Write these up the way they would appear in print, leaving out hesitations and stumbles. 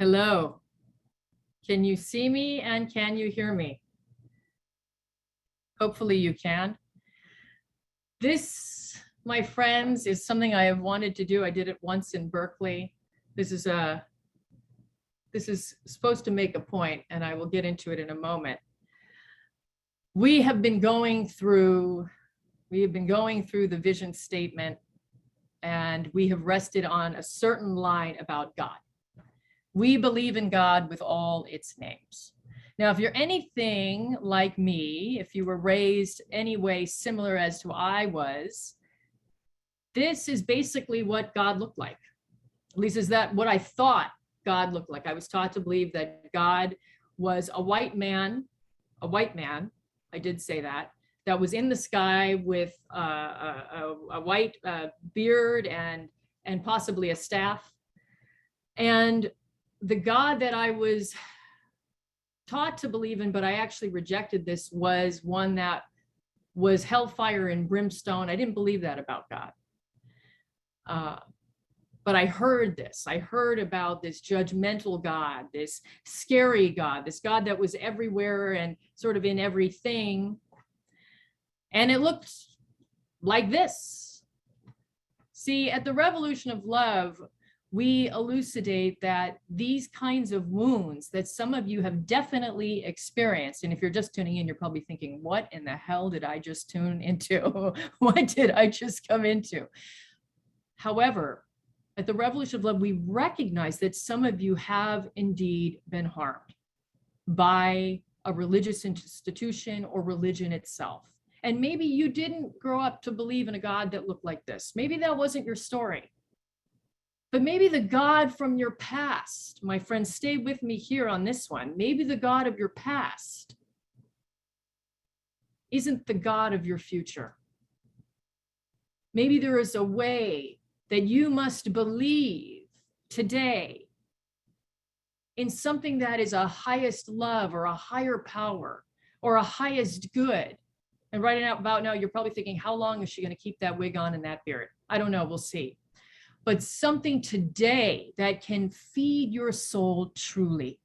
Hello. Can you see me and can you hear me? Hopefully you can. This, my friends, is something I have wanted to do. I did it once in Berkeley. This is supposed to make a point, and I will get into it in a moment. We have been going through the vision statement, and we have rested on a certain line about God. We believe in God with all its names. Now, if you're anything like me, if you were raised any way similar as to I was, this is basically what God looked like. At least is that what I thought God looked like. I was taught to believe that God was a white man, I did say that was in the sky with a white beard and possibly a staff. And the God that I was taught to believe in, but I actually rejected this, was one that was hellfire and brimstone. I didn't believe that about God. But I heard this. I heard about this judgmental God, this scary God, this God that was everywhere and sort of in everything. And it looked like this. See, at the Revolution of Love, we elucidate that these kinds of wounds that some of you have definitely experienced, and if you're just tuning in, you're probably thinking, what in the hell did I just tune into? What did I just come into? However, at the Revolution of Love, we recognize that some of you have indeed been harmed by a religious institution or religion itself. And maybe you didn't grow up to believe in a God that looked like this. Maybe that wasn't your story. But maybe the God from your past, my friends, stay with me here on this one. Maybe the God of your past isn't the God of your future. Maybe there is a way that you must believe today in something that is a highest love or a higher power or a highest good. And right about now, you're probably thinking, how long is she going to keep that wig on and that beard? I don't know. We'll see. But something today that can feed your soul truly.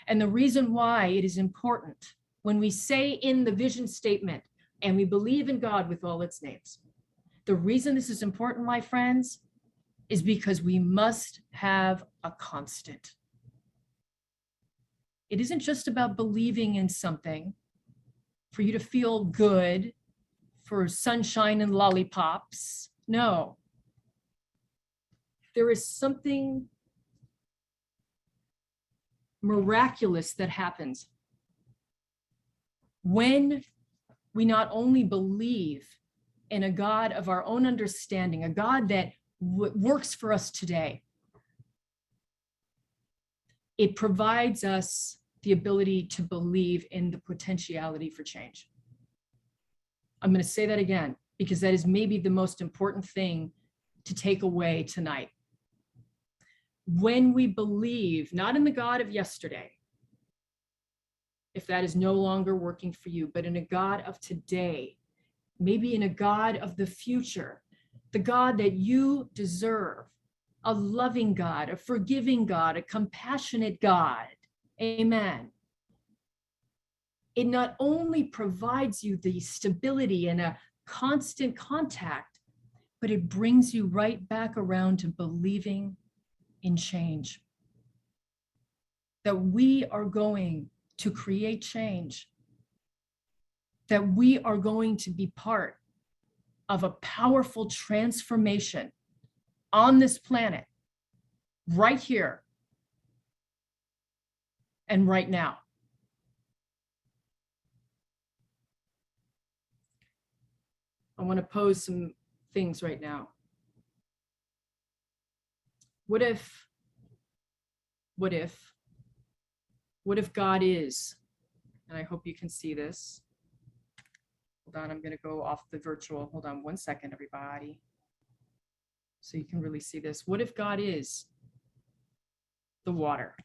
And the reason why it is important when we say in the vision statement, and we believe in God with all its names, the reason this is important, my friends, is because we must have a constant. It isn't just about believing in something for you to feel good, for sunshine and lollipops. No. There is something miraculous that happens when we not only believe in a God of our own understanding, a God that works for us today. It provides us the ability to believe in the potentiality for change. I'm going to say that again, because that is maybe the most important thing to take away tonight. When we believe, not in the God of yesterday, if that is no longer working for you, but in a God of today, maybe in a God of the future, the God that you deserve, a loving God, a forgiving God, a compassionate God. Amen. It not only provides you the stability and a constant contact, but it brings you right back around to believing in change. That we are going to create change. That we are going to be part of a powerful transformation on this planet, right here and right now. I want to pose some things right now. What if God is, and I hope you can see this. Hold on, I'm going to go off the virtual. Hold on 1 second, everybody. So you can really see this. What if God is the water?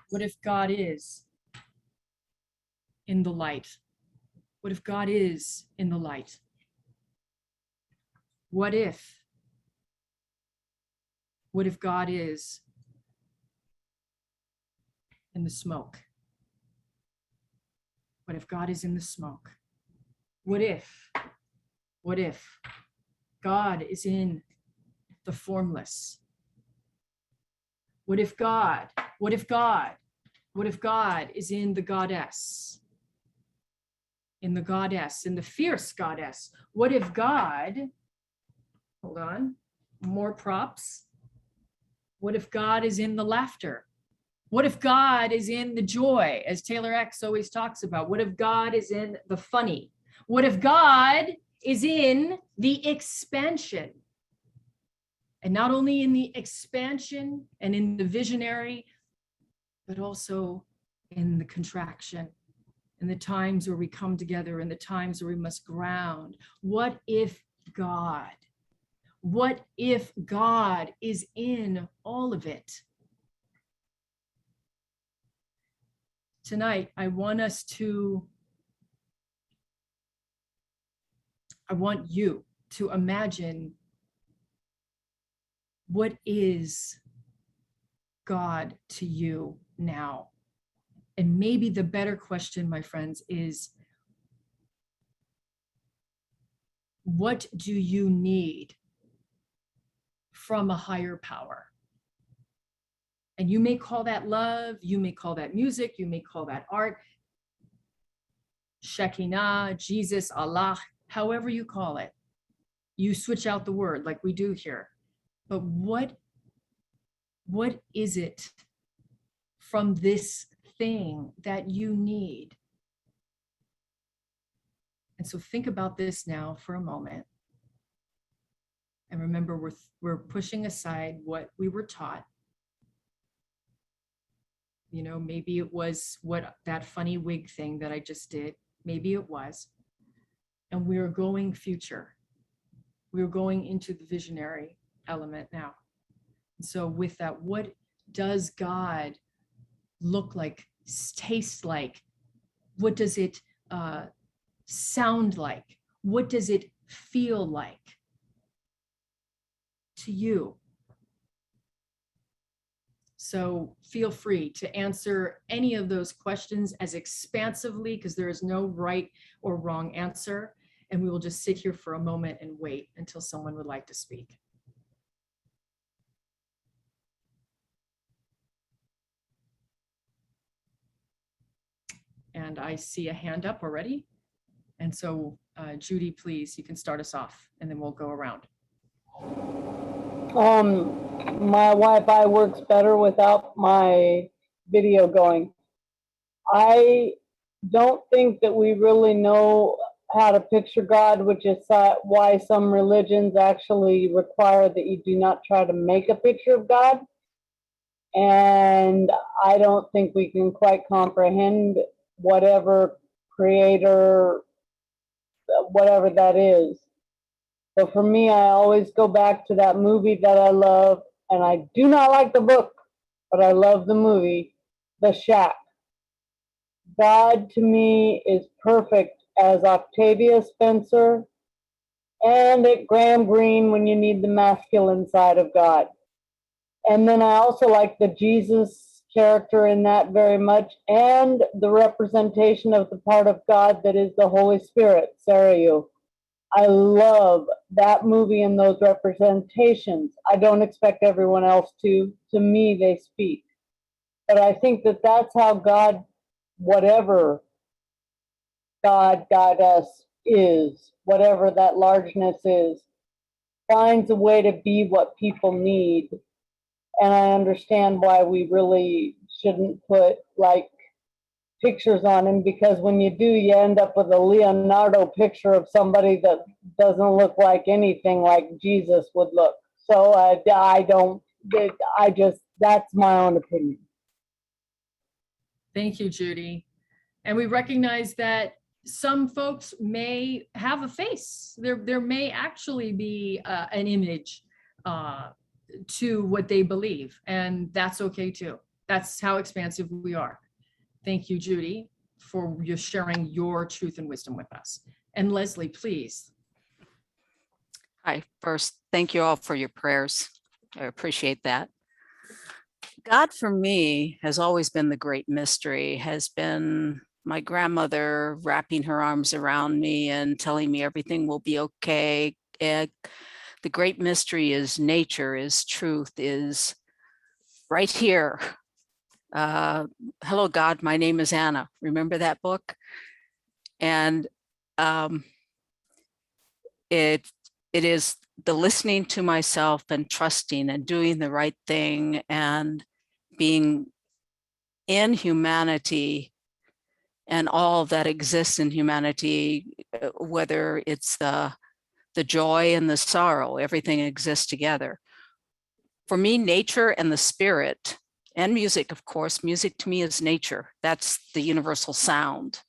What if God is in the light? What if God is in the light? What if What if God is in the smoke? What if God is in the smoke? What if God is in the formless? What if God is in the goddess? In the fierce goddess? What if God, hold on, more props. What if God is in the laughter? What if God is in the joy, as Taylor X always talks about? What if God is in the funny? What if God is in the expansion? And not only in the expansion and in the visionary, but also in the contraction, in the times where we come together, in the times where we must ground. What if God is in all of it? Tonight, I want you to imagine, what is God to you now? And maybe the better question, my friends, is what do you need from a higher power? And you may call that love, you may call that music, you may call that art, Shekinah, Jesus, Allah, however you call it. You switch out the word like we do here. But what is it from this thing that you need? And so think about this now for a moment. And remember, we're pushing aside what we were taught. You know, maybe it was that funny wig thing that I just did. Maybe it was. And we're going future. We're going into the visionary element now. So with that, what does God look like, taste like? What does it sound like? What does it feel like to you? So feel free to answer any of those questions as expansively, because there is no right or wrong answer. And we will just sit here for a moment and wait until someone would like to speak. And I see a hand up already. And so Judy, please, you can start us off and then we'll go around. My Wi-Fi works better without my video going. I don't think that we really know how to picture God, which is why some religions actually require that you do not try to make a picture of God. And I don't think we can quite comprehend whatever creator, whatever that is. But for me, I always go back to that movie that I love, and I do not like the book, but I love the movie, The Shack. God to me is perfect as Octavia Spencer and at Graham Greene when you need the masculine side of God. And then I also like the Jesus character in that very much, and the representation of the part of God that is the Holy Spirit, Sarayu. I love that movie and those representations. I don't expect everyone else to. To me, they speak. But I think that that's how God, whatever God, goddess is, whatever that largeness is, finds a way to be what people need. And I understand why we really shouldn't put like pictures on him, because when you do, you end up with a Leonardo picture of somebody that doesn't look like anything like Jesus would look. So that's my own opinion. Thank you, Judy. And we recognize that some folks may have a face. There may actually be an image to what they believe, and that's okay too. That's how expansive we are. Thank you, Judy, for your sharing your truth and wisdom with us. And Leslie, please. Hi, first, thank you all for your prayers. I appreciate that. God for me has always been the great mystery, has been my grandmother wrapping her arms around me and telling me everything will be okay. And the great mystery is nature, is truth, is right here. Hello, God, my name is Anna. Remember that book? And it is the listening to myself and trusting and doing the right thing and being in humanity and all that exists in humanity, whether it's the joy and the sorrow, everything exists together. For me, nature and the spirit and music, of course, music to me is nature. That's the universal sound.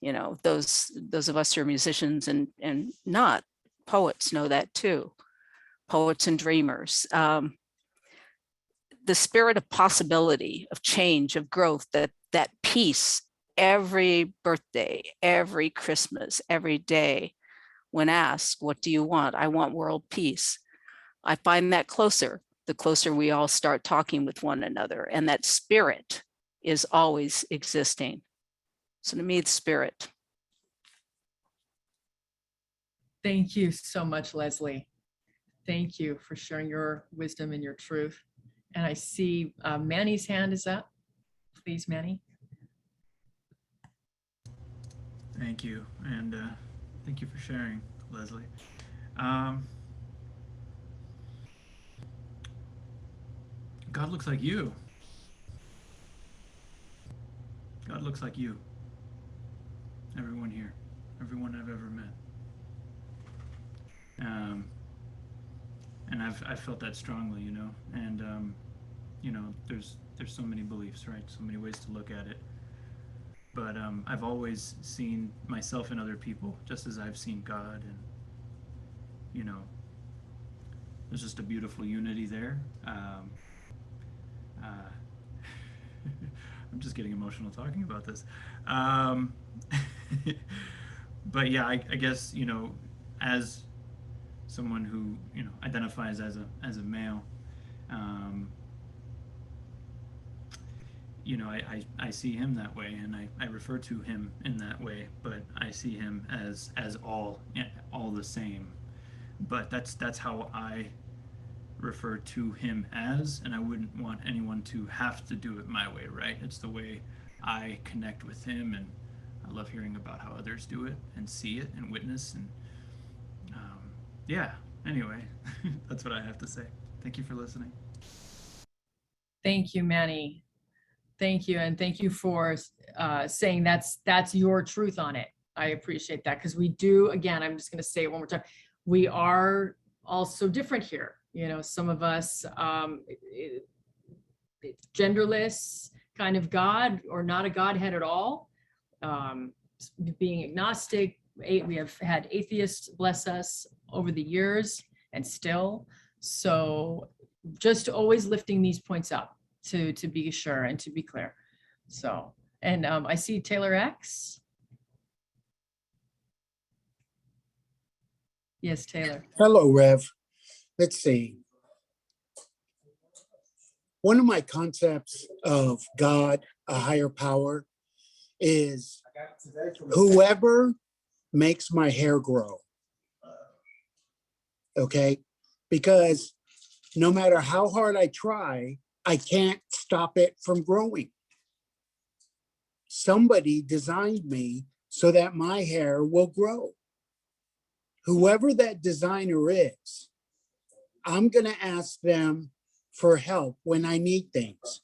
You know, those of us who are musicians and not poets know that too. Poets and dreamers. The spirit of possibility, of change, of growth, that peace every birthday, every Christmas, every day. When asked, what do you want? I want world peace. I find that closer, the closer we all start talking with one another, and that spirit is always existing. So to me, it's spirit. Thank you so much, Leslie. Thank you for sharing your wisdom and your truth. And I see Manny's hand is up. Please, Manny. Thank you, and thank you for sharing, Leslie. God looks like you. God looks like you. Everyone here, everyone I've ever met. And I've felt that strongly, you know. And you know, there's so many beliefs, right? So many ways to look at it. But I've always seen myself in other people just as I've seen God, and you know, there's just a beautiful unity there. I'm just getting emotional talking about this. But yeah, I guess, you know, as someone who, you know, identifies as a male, you know, I see him that way, and I refer to him in that way, but I see him as all the same. But that's how I refer to him as, and I wouldn't want anyone to have to do it my way, right? It's the way I connect with him, and I love hearing about how others do it and see it and witness, and yeah, anyway, that's what I have to say. Thank you for listening. Thank you, Manny. Thank you. And thank you for saying that's your truth on it. I appreciate that, because we do, again, I'm just going to say it one more time. We are also different here. You know, some of us, genderless kind of God, or not a Godhead at all. Being agnostic, we have had atheists bless us over the years and still. So just always lifting these points up to be sure and to be clear. So, and I see Taylor X. Yes, Taylor. Hello, Rev. Let's see. One of my concepts of God, a higher power, is whoever makes my hair grow. Okay? Because no matter how hard I try, I can't stop it from growing. Somebody designed me so that my hair will grow. Whoever that designer is, I'm going to ask them for help when I need things,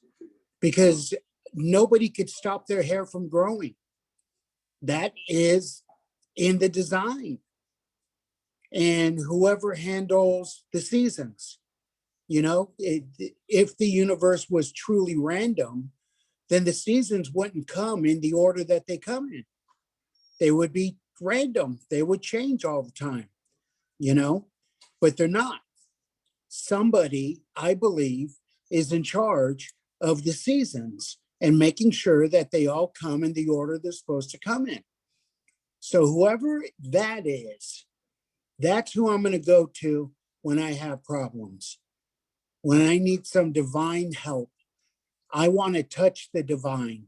because nobody could stop their hair from growing. That is in the design. And whoever handles the seasons, you know, if the universe was truly random, then the seasons wouldn't come in the order that they come in. They would be random. They would change all the time, you know, but they're not. Somebody, I believe, is in charge of the seasons and making sure that they all come in the order they're supposed to come in. So whoever that is, that's who I'm going to go to when I have problems. When I need some divine help, I want to touch the divine.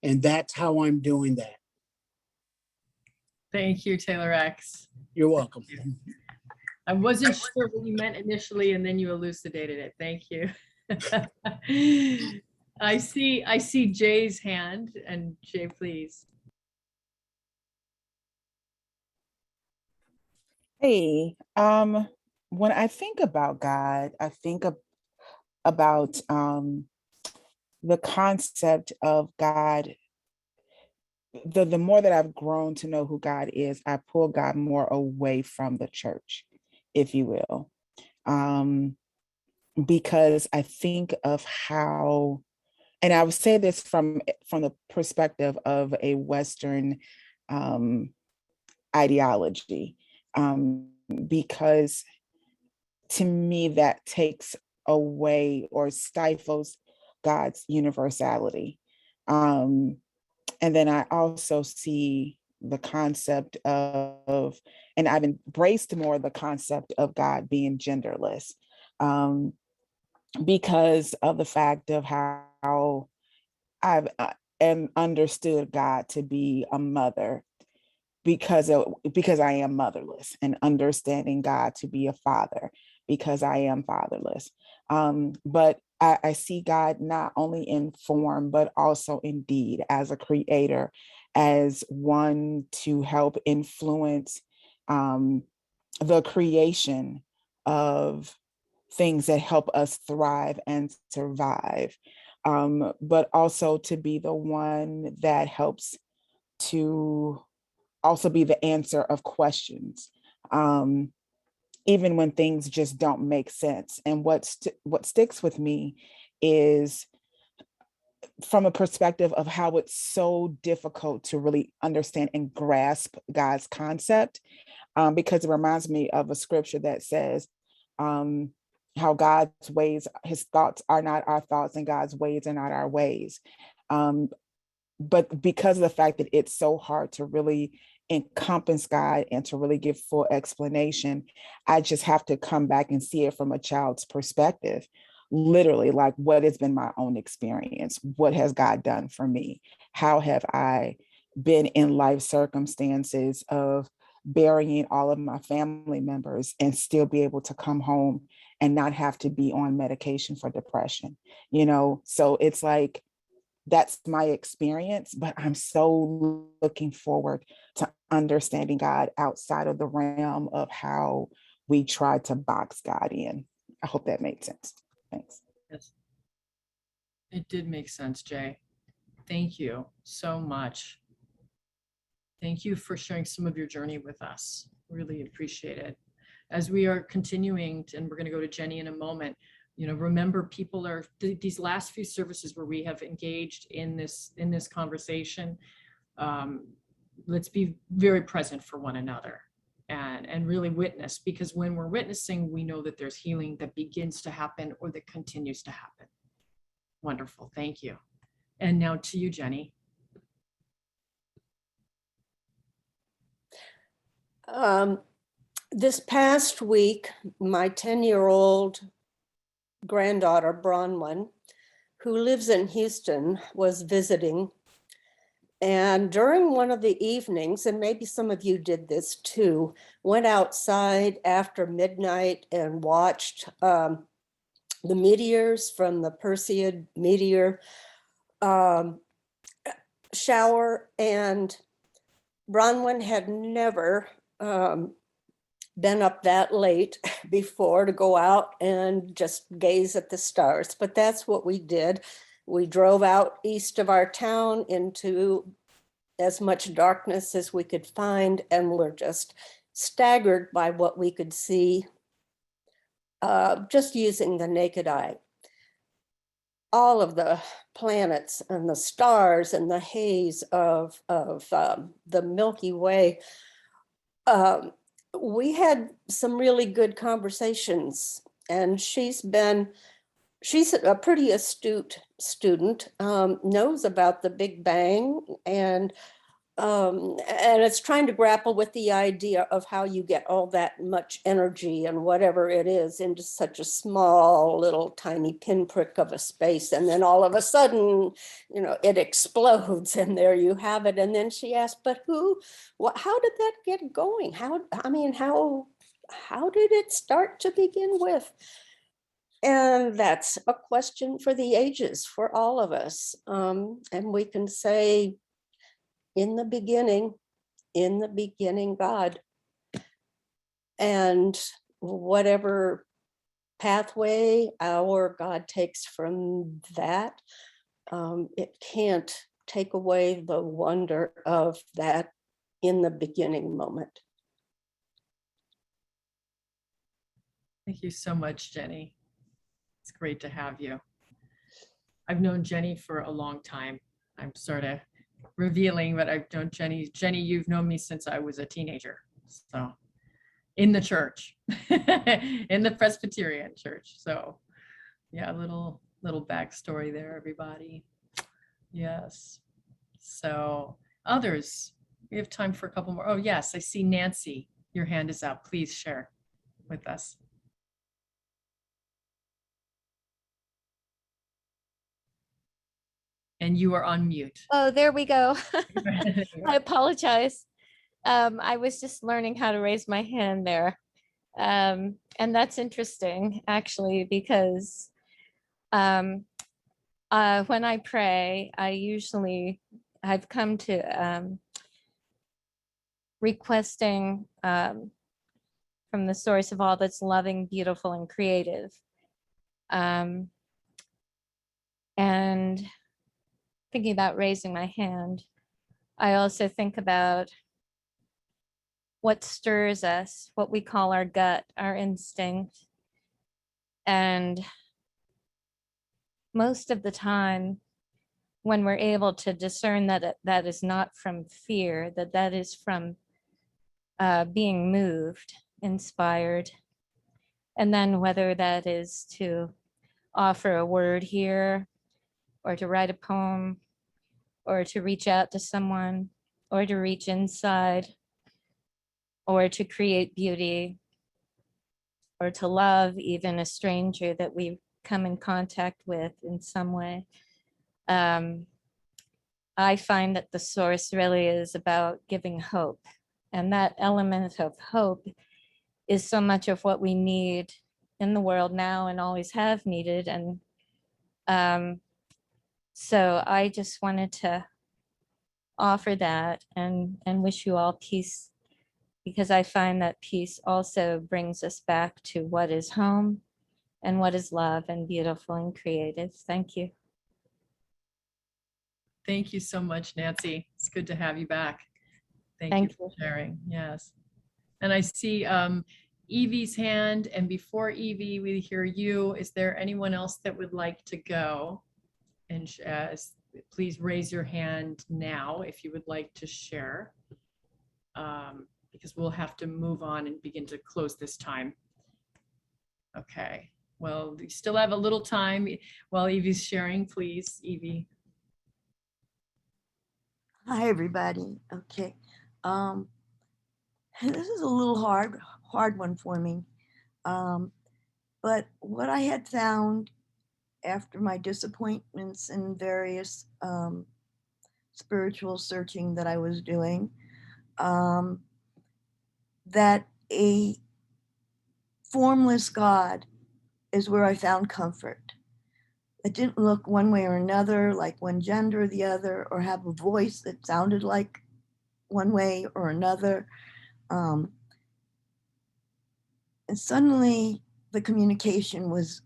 And that's how I'm doing that. Thank you, Taylor X. You're welcome. I wasn't sure what you meant initially, and then you elucidated it. Thank you. I see Jay's hand, and Jay, please. Hey, when I think about God, I think about the concept of God. The more that I've grown to know who God is, I pull God more away from the church, if you will, because I think of how, and I would say this from the perspective of a Western ideology, because to me that takes away or stifles God's universality. And then I also see the concept of, and I've embraced more the concept of God being genderless, because of the fact of how I've and understood God to be a mother, because I am motherless, and understanding God to be a father because I am fatherless. But I see God not only in form, but also in deed, as a creator, as one to help influence the creation of things that help us thrive and survive, but also to be the one that helps to also be the answer of questions, even when things just don't make sense. And what sticks with me is from a perspective of how it's so difficult to really understand and grasp God's concept, because it reminds me of a scripture that says how God's ways, his thoughts are not our thoughts, and God's ways are not our ways. But because of the fact that it's so hard to really encompass God and to really give full explanation, I just have to come back and see it from a child's perspective. Literally, like, what has been my own experience? What has God done for me? How have I been in life circumstances of burying all of my family members and still be able to come home and not have to be on medication for depression? So it's like, that's my experience, but I'm so looking forward to understanding God outside of the realm of how we try to box God in. I hope that made sense. Thanks. Yes. It did make sense, Jay. Thank you so much. Thank you for sharing some of your journey with us. Really appreciate it. As we are continuing, and we're going to go to Jenny in a moment, remember, people are these last few services where we have engaged in this conversation. Let's be very present for one another and really witness, because when we're witnessing, we know that there's healing that begins to happen or that continues to happen. Wonderful. Thank you. And now to you, Jenny. This past week, my 10-year-old granddaughter, Bronwyn, who lives in Houston, was visiting. And during one of the evenings, and maybe some of you did this too, went outside after midnight and watched the meteors from the Perseid meteor shower. And Bronwyn had never been up that late before to go out and just gaze at the stars. But that's what we did. We drove out east of our town into as much darkness as we could find, and we're just staggered by what we could see just using the naked eye. All of the planets and the stars and the haze of the Milky Way. We had some really good conversations, and she's a pretty astute student, knows about the Big Bang, and and it's trying to grapple with the idea of how you get all that much energy and whatever it is into such a small little tiny pinprick of a space. And then all of a sudden, you know, it explodes and there you have it. And then she asked, but how did that get going? How did it start to begin with? And that's a question for the ages, for all of us. And we can say, in the beginning, God. And whatever pathway our God takes from that, it can't take away the wonder of that in the beginning moment. Thank you so much, Jenny. It's great to have you. I've known Jenny for a long time. I'm sort of revealing, but I've known Jenny. Jenny, you've known me since I was a teenager. So in the church, in the Presbyterian church. So yeah, little backstory there, everybody. Yes. So others, we have time for a couple more. Oh yes, I see Nancy, your hand is up. Please share with us. And you are on mute. Oh, there we go. I apologize. I was just learning how to raise my hand there. And that's interesting, actually, because when I pray, I've come to requesting from the source of all that's loving, beautiful, and creative. And thinking about raising my hand, I also think about what stirs us, what we call our gut, our instinct. And most of the time, when we're able to discern that that is not from fear, that is from being moved, inspired, and then whether that is to offer a word here, or to write a poem, or to reach out to someone, or to reach inside, or to create beauty, or to love even a stranger that we've come in contact with in some way. I find that the source really is about giving hope. And that element of hope is so much of what we need in the world now and always have needed. And so I just wanted to offer that and wish you all peace, because I find that peace also brings us back to what is home and what is love and beautiful and creative. Thank you. Thank you so much, Nancy. It's good to have you back. Thank you Thank for sharing. Yes. And I see Evie's hand, and before Evie, we hear you. Is there anyone else that would like to go? And please raise your hand now if you would like to share, because we'll have to move on and begin to close this time. Okay, well, we still have a little time while Evie's sharing. Please, Evie. Hi, everybody. Okay. This is a little hard one for me. But what I had found after my disappointments in various spiritual searching that I was doing, that a formless God is where I found comfort. It didn't look one way or another, like one gender or the other, or have a voice that sounded like one way or another. And suddenly the communication was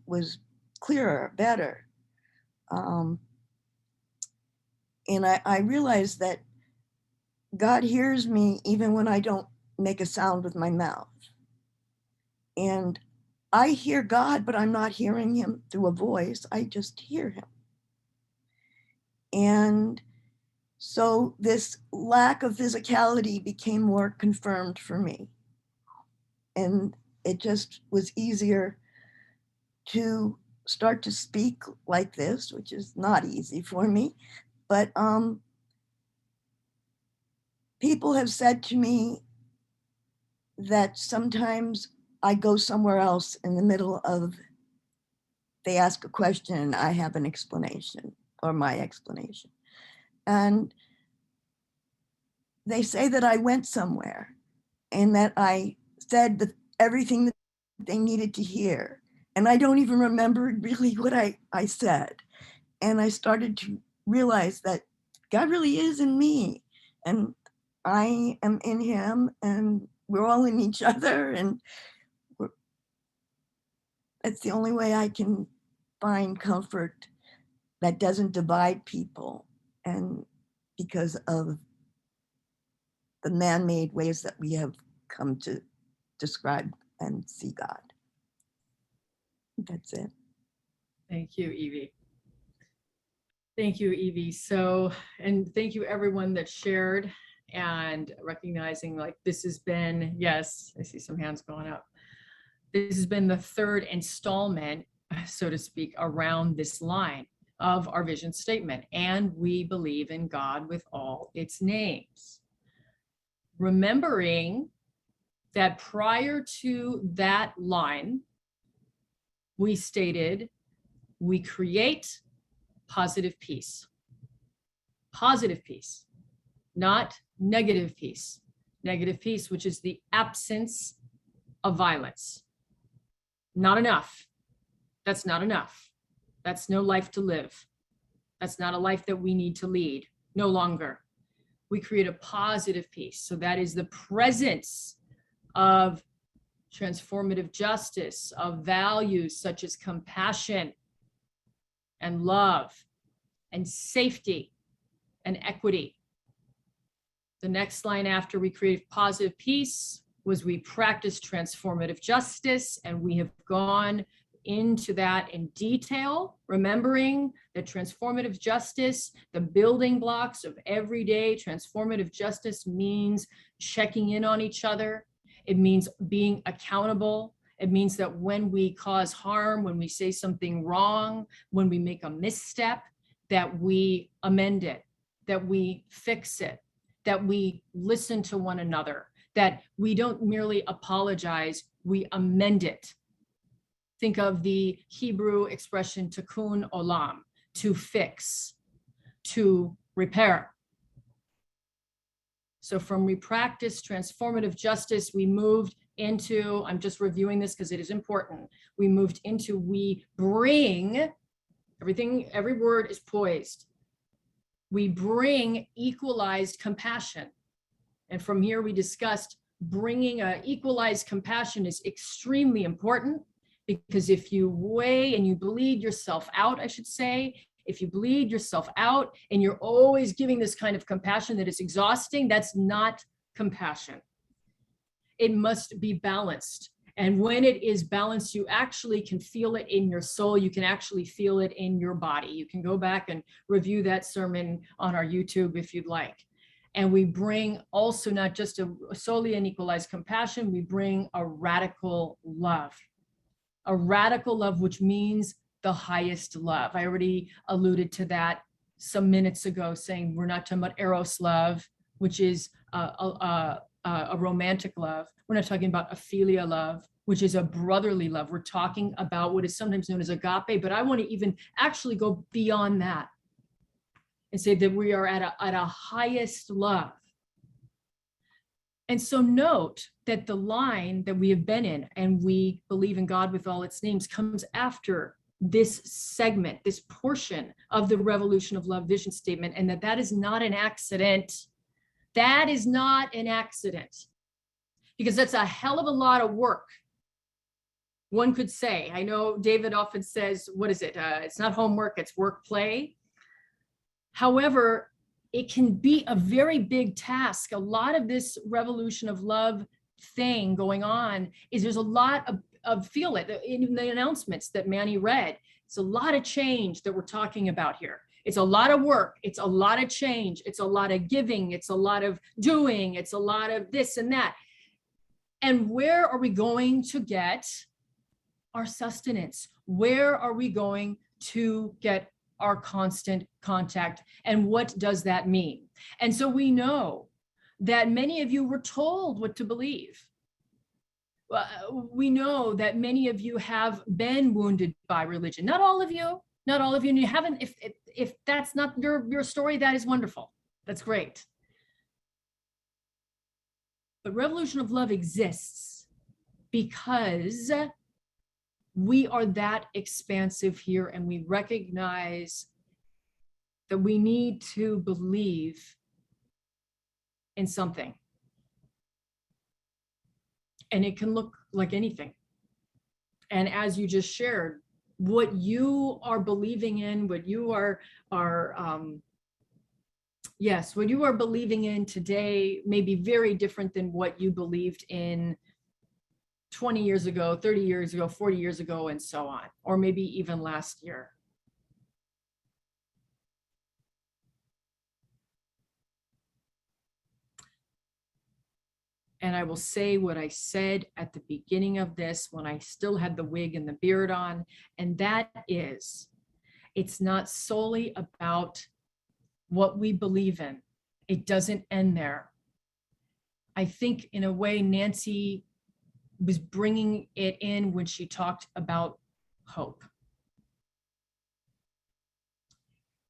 clearer, better. And I realized that God hears me even when I don't make a sound with my mouth. And I hear God, but I'm not hearing him through a voice. I just hear him. And so this lack of physicality became more confirmed for me. And it just was easier to start to speak like this, which is not easy for me. But people have said to me that sometimes I go somewhere else in the middle of, they ask a question and I have an explanation or my explanation. And they say that I went somewhere and that I said everything that they needed to hear. And I don't even remember really what I said. And I started to realize that God really is in me and I am in him and we're all in each other. And that's the only way I can find comfort that doesn't divide people. And because of the man-made ways that we have come to describe and see God. That's it. Thank you, Evie. Thank you, Evie. So, and thank you everyone that shared and recognizing like this has been, yes, I see some hands going up. This has been the third installment, so to speak, around this line of our vision statement. And we believe in God with all its names. Remembering that prior to that line, we stated, we create positive peace. Positive peace, not negative peace. Negative peace, which is the absence of violence. Not enough. That's not enough. That's no life to live. That's not a life that we need to lead, no longer. We create a positive peace. So that is the presence of transformative justice, of values such as compassion and love and safety and equity. The next line after we create positive peace was we practice transformative justice, and we have gone into that in detail, remembering that transformative justice, the building blocks of everyday transformative justice means checking in on each other. It means being accountable. It means that when we cause harm, when we say something wrong, when we make a misstep, that we amend it, that we fix it, that we listen to one another, that we don't merely apologize, we amend it. Think of the Hebrew expression tikkun olam, to fix, to repair. So from we practice transformative justice, we moved into, I'm just reviewing this because it is important. We moved into, we bring, everything, every word is poised. We bring equalized compassion. And from here we discussed bringing a equalized compassion is extremely important, because if you weigh and you bleed yourself out, I should say, if you bleed yourself out and you're always giving this kind of compassion that is exhausting, that's not compassion. It must be balanced. And when it is balanced, you actually can feel it in your soul. You can actually feel it in your body. You can go back and review that sermon on our YouTube if you'd like. And we bring also not just a solely an equalized compassion, we bring a radical love. A radical love, which means the highest love. I already alluded to that some minutes ago, saying we're not talking about eros love, which is a romantic love. We're not talking about a philia love, which is a brotherly love. We're talking about what is sometimes known as agape, but I want to even actually go beyond that and say that we are at a highest love. And so note that the line that we have been in, and we believe in God with all its names, comes after this segment, this portion of the Revolution of Love vision statement, and that is not an accident. That is not an accident, because that's a hell of a lot of work. One could say, I know David often says, what is it? It's not homework, it's work play. However, it can be a very big task. A lot of this Revolution of Love thing going on is there's a lot of feel it in the announcements that Manny read. It's a lot of change that we're talking about here. It's a lot of work. It's a lot of change. It's a lot of giving. It's a lot of doing. It's a lot of this and that. And where are we going to get our sustenance? Where are we going to get our constant contact? And what does that mean? And so we know that many of you were told what to believe. We know that many of you have been wounded by religion. Not all of you, not all of you. And you haven't, if that's not your story, that is wonderful. That's great. But Revolution of Love exists because we are that expansive here, and we recognize that we need to believe in something. And it can look like anything. And as you just shared, what you are believing in, what you are what you are believing in today may be very different than what you believed in 20 years ago, 30 years ago, 40 years ago, and so on, or maybe even last year. And I will say what I said at the beginning of this when I still had the wig and the beard on, and that is, it's not solely about what we believe in. It doesn't end there. I think in a way, Nancy was bringing it in when she talked about hope.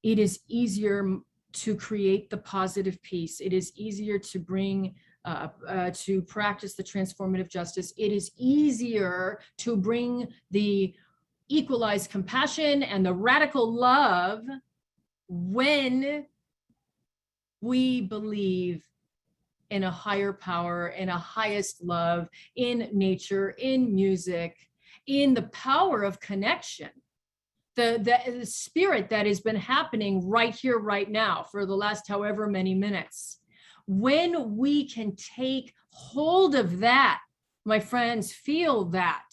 It is easier to create the positive peace. It is easier to bring to practice the transformative justice. It is easier to bring the equalized compassion and the radical love when we believe in a higher power, in a highest love, in nature, in music, in the power of connection. The spirit that has been happening right here, right now, for the last however many minutes. When we can take hold of that, my friends, feel that.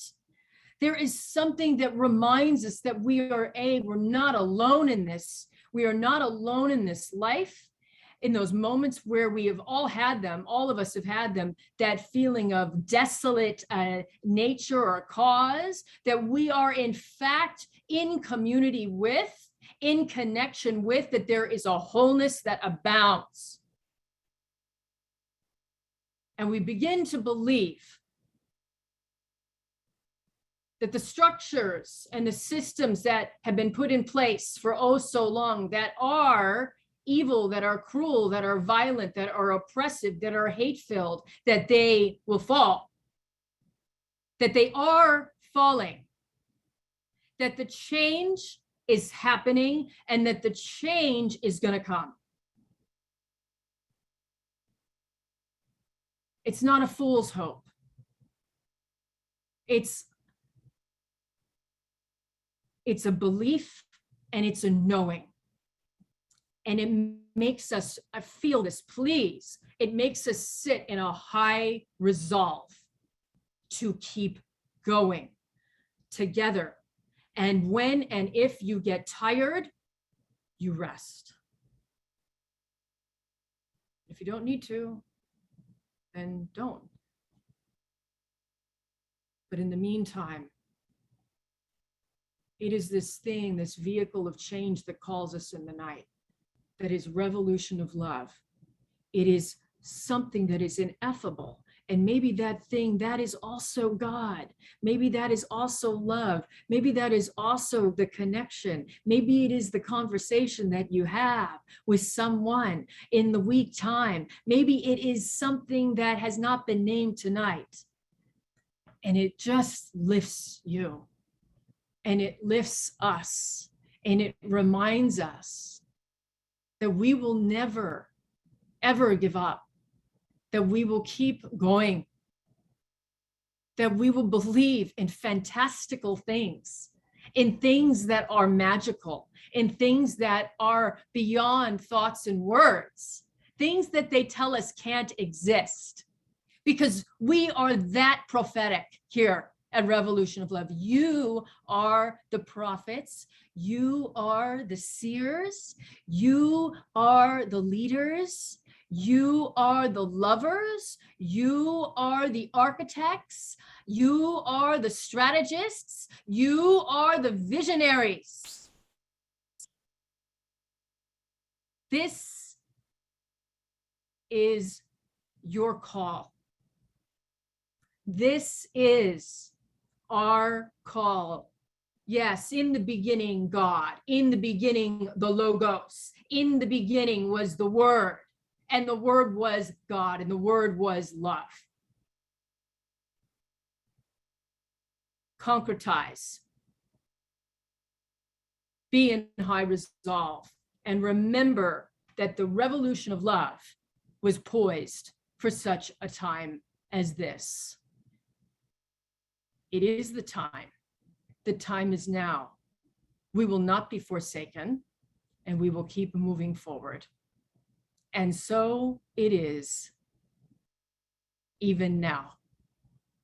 There is something that reminds us that we're not alone in this. We are not alone in this life. In those moments where we have all had them, all of us have had them, that feeling of desolate nature or cause, that we are in fact in community with, in connection with, that there is a wholeness that abounds. And we begin to believe that the structures and the systems that have been put in place for oh so long, that are evil, that are cruel, that are violent, that are oppressive, that are hate-filled, that they will fall, that they are falling, that the change is happening, and that the change is going to come. It's not a fool's hope. It's a belief, and it's a knowing. And it makes us, I feel this, please, it makes us sit in a high resolve to keep going together. And when and if you get tired, you rest. If you don't need to, then don't. But in the meantime, it is this thing, this vehicle of change that calls us in the night. That is revolution of love. It is something that is ineffable. And maybe that thing, that is also God. Maybe that is also love. Maybe that is also the connection. Maybe it is the conversation that you have with someone in the week time. Maybe it is something that has not been named tonight. And it just lifts you. And it lifts us. And it reminds us that we will never, ever give up, that we will keep going, that we will believe in fantastical things, in things that are magical, in things that are beyond thoughts and words, things that they tell us can't exist, because we are that prophetic here at Revolution of Love. You are the prophets, you are the seers, you are the leaders, you are the lovers, you are the architects, you are the strategists, you are the visionaries. This is your call. This is our call. Yes, in the beginning, God, in the beginning, the Logos, in the beginning was the Word, and the Word was God, and the Word was love. Concretize. Be in high resolve, and remember that the revolution of love was poised for such a time as this. It is the time. The time is now. We will not be forsaken, and we will keep moving forward. And so it is, even now.